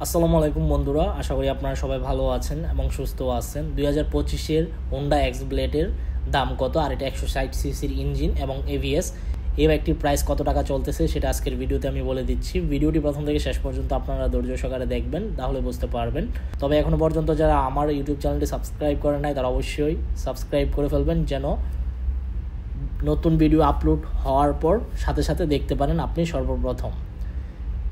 আসসালামু আলাইকুম বন্ধুরা, আশা করি আপনারা সবাই ভালো আছেন এবং সুস্থ আছেন। 2025-এর হোন্ডা এক্স ব্লেডের দাম কত, আর এটা 160 সিসির ইঞ্জিন এবং এভিএস। এই বাইকটির প্রাইস কত টাকা চলতেছে সেটা আজকের ভিডিওতে আমি বলে দিচ্ছি। ভিডিওটি প্রথম থেকে শেষ পর্যন্ত আপনারা ধৈর্য সহকারে দেখবেন, তাহলে বুঝতে পারবেন। তবে এখনও পর্যন্ত যারা আমার ইউটিউব চ্যানেলটি সাবস্ক্রাইব করে নাই তারা অবশ্যই সাবস্ক্রাইব করে ফেলবেন, যেন নতুন ভিডিও আপলোড হওয়ার পর সাথে সাথে দেখতে পারেন আপনি সর্বপ্রথম।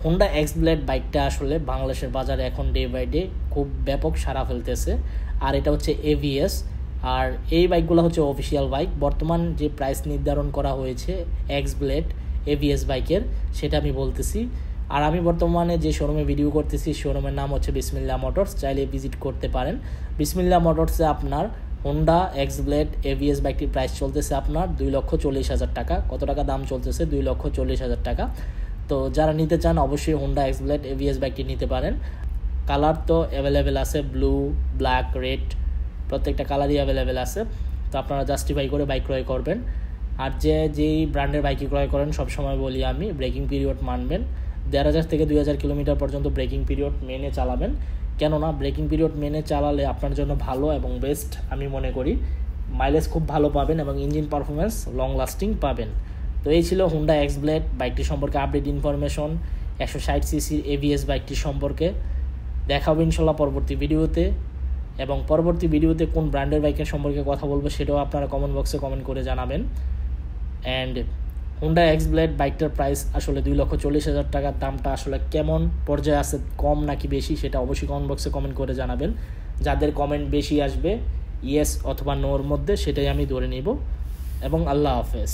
হোন্ডা এক্স ব্লেড বাইকটা আসলে বাংলাদেশের বাজারে এখন ডে বাই ডে খুব ব্যাপক সাড়া ফেলতেছে, আর এটা হচ্ছে এভিএস। আর এই বাইকগুলো হচ্ছে অফিসিয়াল বাইক। বর্তমান যে প্রাইস নির্ধারণ করা হয়েছে এক্স ব্লেড এভিএস বাইকের, সেটা আমি বলতেছি। আর আমি বর্তমানে যে শোরুমে ভিডিও করতেছি শোরুমের নাম হচ্ছে বিসমিল্লাহ মোটরস, চাইলে ভিজিট করতে পারেন। বিসমিল্লাহ মোটরসে আপনার হোন্ডা এক্স ব্লেড এভিএস বাইকটির প্রাইস চলতেছে আপনার 2,40,000 টাকা। কত টাকা দাম চলতেছে? 2,40,000 টাকা। তো যারা নিতে চান অবশ্যই হোন্ডা এক্স ব্লেড এভিএস বাইকটি নিতে পারেন। কালার তো অ্যাভেলেবেল আছে, ব্লু, ব্ল্যাক, রেড, প্রত্যেকটা কালারই অ্যাভেলেবেল আছে। তো আপনারা জাস্টিফাই করে বাইক ক্রয় করবেন। আর যেই ব্র্যান্ডের বাইকই ক্রয় করেন সবসময় বলি আমি, ব্রেকিং পিরিয়ড মানবেন। 1,500 থেকে 2,000 কিলোমিটার পর্যন্ত ব্রেকিং পিরিয়ড মেনে চালাবেন। কেননা ব্রেকিং পিরিয়ড মেনে চালালে আপনার জন্য ভালো এবং বেস্ট আমি মনে করি। মাইলেজ খুব ভালো পাবেন এবং ইঞ্জিন পারফরমেন্স লং লাস্টিং পাবেন। তো এই ছিল হোন্ডা এক্স ব্লেড বাইকটি সম্পর্কে আপডেট ইনফরমেশন, 160 সিসির এভিএস বাইকটি সম্পর্কে। দেখাবো ইনশাল্লাহ পরবর্তী ভিডিওতে, এবং পরবর্তী ভিডিওতে কোন ব্র্যান্ডের বাইকের সম্পর্কে কথা বলবো সেটাও আপনারা কমেন্ট বক্সে কমেন্ট করে জানাবেন। অ্যান্ড হোন্ডা এক্স ব্লেড বাইকটার প্রাইস আসলে 2,40,000 টাকার দামটা আসলে কেমন পর্যায়ে আছে, কম নাকি বেশি, সেটা অবশ্যই কমেন্ট বক্সে কমেন্ট করে জানাবেন। যাদের কমেন্ট বেশি আসবে ইয়েস অথবা নোর মধ্যে, সেটাই আমি ধরে নিব। এবং আল্লাহ হাফেজ।